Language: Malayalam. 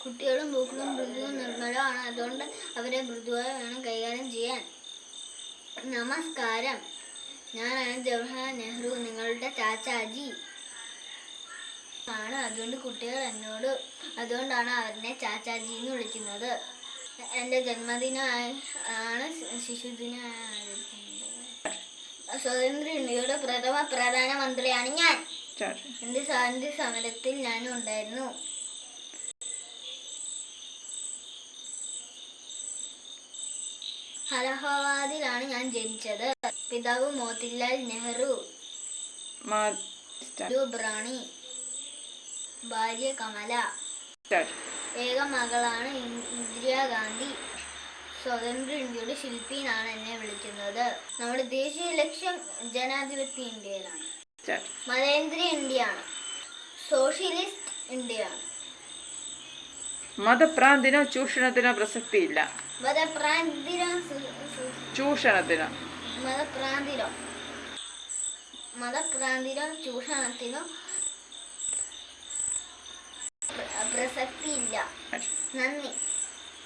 കുട്ടികളും പൂക്കളും മൃദുവും നിർമ്മലമാണ്. അതുകൊണ്ട് അവരെ മൃദുവായി വേണം കൈകാര്യം ചെയ്യാൻ. നമസ്കാരം. ഞാനാണ് ജവഹർലാൽ നെഹ്റു, നിങ്ങളുടെ ചാച്ചാജി ആണ്. അതുകൊണ്ട് കുട്ടികൾ അതുകൊണ്ടാണ് അവരെ ചാച്ചാജി എന്ന് വിളിക്കുന്നത്. എൻ്റെ ജന്മദിനമായി ആണ് ശിശുദിനമായി ആചരിക്കുന്നത്. സ്വതന്ത്ര ഇന്ത്യയുടെ പ്രഥമ പ്രധാനമന്ത്രിയാണ് ഞാൻ. എൻ്റെ സ്വാതന്ത്ര്യ സമരത്തിൽ ഞാനും ഉണ്ടായിരുന്നു. അലഹബാദിലാണ് ഞാൻ ജനിച്ചത്. പിതാവ് മോത്തിലാൽ നെഹ്റു, റാണി, ഭാര്യ കമല. ഏക മകളാണ് ഇന്ദിരാഗാന്ധി. സ്വതന്ത്ര ഇന്ത്യയുടെ ശില്പി എന്നാണ് എന്നെ വിളിക്കുന്നത്. നമ്മുടെ ദേശീയ ലക്ഷ്യം ജനാധിപത്യ ഇന്ത്യയിലാണ്. മതേന്ദ്ര ഇന്ത്യയാണ്. സോഷ്യലിസ്റ്റ് ഇന്ത്യയാണ്. മതപ്രാന്തിനോ ചൂഷണത്തിനോ പ്രസക്തിയില്ല. മതപ്രാന്തിനോ ചൂഷണത്തിനോ പ്രസക്തിയില്ല. നന്ദി.